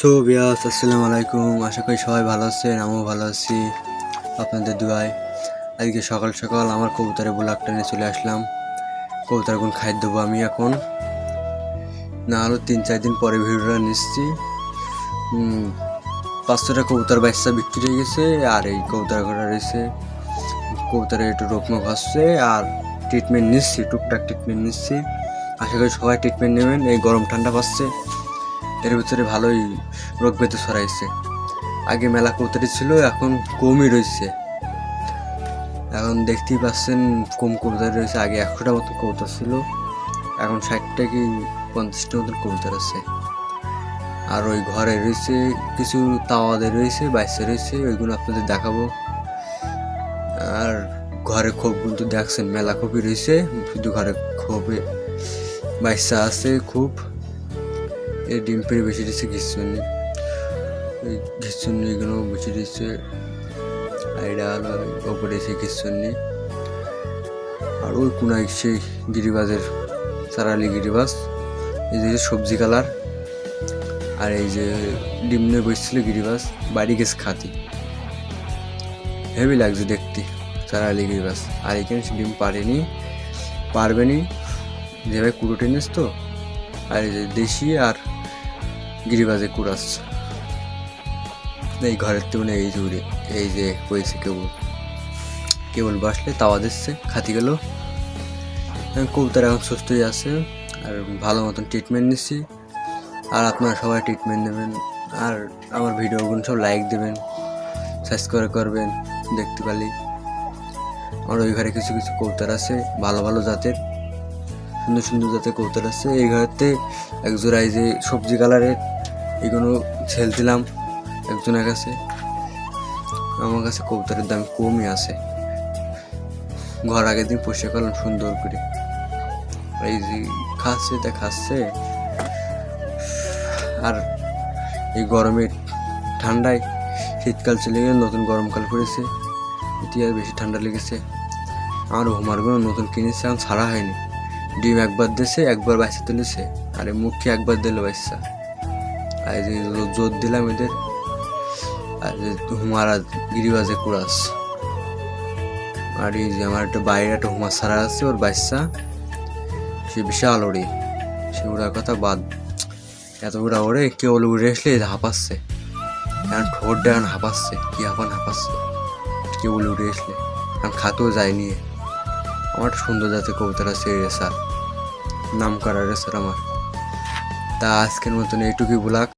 So viewers, আসসালামু আলাইকুম। আশা করি সবাই ভালো আছেন, আমিও ভালো আছি আপনাদের দোয়ায়। আজকে সকাল সকাল আমার কবুতরের ব্লগটা নিয়ে চলে আসলাম। কবুতরগুলো খাই দেবো আমি এখন, না হলো 3-4 দিন পরে ভিডিওটা নিচ্ছি। 500টা কবুতর বাচ্চা বিক্রি হয়ে গেছে, আর এই কবুতর ঘোড়া রয়েছে। কবুতরে একটু রোগমোগ হচ্ছে আর ট্রিটমেন্ট নিচ্ছি, টুকটাক ট্রিটমেন্ট নিচ্ছি। আশা করি সবাই ট্রিটমেন্ট নেবেন। এই গরম ঠান্ডা পাচ্ছে, এর ভিতরে ভালোই রোগ ব্যাধি ছড়াইছে। আগে মেলা কবুতরই ছিল, এখন কমই রয়েছে। এখন দেখতেই পাচ্ছেন কম কবুতর রয়েছে। আগে 100টা মতো কবুতর ছিল, এখন 60টা কি 50টা মতন কবুতর আছে। আর ওই ঘরে রয়েছে কিছু তাওয়াদের রয়েছে, বাইসে রয়েছে, ওইগুলো আপনাদের দেখাবো। আর ঘরে খোপ কিন্তু দেখছেন মেলা খোপই রয়েছে, শুধু ঘরে খোপে বাইসা আছে খুব। এই ডিম পেড়ে বেশি দিচ্ছে ঘিসুনি, এই ঘিসুনি এগুলো বেশি দিচ্ছে। এটা হলো ওপরে সে ঘিসুনি। আর ওই কোনায় সেই গিরিবাজের চারালি গিরিবাজ, এই যে সবজি কালার। আর এই যে ডিম নিয়ে বসছিল গিরিবাজ, বাড়ি গেছে খাতি, হেভি লাগছে দেখতে চারালি গিরিবাজ। আর এখানে সে ডিম পারবেনি যেভাবে কুড়ো টেনিস তো। আর এই যে দেশি আর গিরিবাজে কুড়াস এই ঘরের তুলে এই জুড়ে এই যে হয়েছে কেবল বসলে তাওয়া দিচ্ছে, খাতি গেল। কবুতর এখন সুস্থই আছে আর ভালো মতন ট্রিটমেন্ট নিচ্ছি। আর আপনারা সবাই ট্রিটমেন্ট নেবেন, আর আমার ভিডিওগুলো সব লাইক দেবেন, সাবস্ক্রাইব করবেন। দেখতে পারলি আমার ওই ঘরে কিছু কিছু কবুতর আছে, ভালো ভালো জাতের, সুন্দর সুন্দর জাতের কবুতর আছে। এই ঘরেতে এক জোড়া এই যে সবজি কালারের এগুলো ছেল দিলাম একজনের কাছে। আমার কাছে কবুতরের দাম কমই আছে। ঘর আগের দিন পরিষ্কার করলাম সুন্দর করে। এই যে খাচ্ছে। আর এই গরমে ঠান্ডায় শীতকাল চলে গেলে নতুন গরমকাল পড়েছে, এটি আর বেশি ঠান্ডা লেগেছে। আমার হোমারগুলো নতুন কিনেছে, এখন ছাড়া হয়নি। ডিম একবার দিয়েছে, একবার বাচ্চা তুলেছে, আর মুখে একবার দিল বাচ্চা। আর এই যে জোর দিলাম এদের। আর যে হুমারা গিরিবাজে কুড়াস। আর এই যে আমার একটা বাইরে একটা হুমার ছাড়া আছে, ওর বাচ্চা সে বিশাল ওড়ে। সে ওড়ার কথা বাদ, এত ওড়ে কেউ উড়ে আসলে হাঁপাচ্ছে। এখন ঠোঁটটা এখন হাঁপাচ্ছে, কি হাঁপাচ্ছে কেউ উড়ে আসলে। এখন খাতেও যায়নি। আমার সুন্দর জাতের কবুতর আছে রেসার, নাম করা রেসার আমার। তা আজকের মতন এইটুকুই ব্লগ।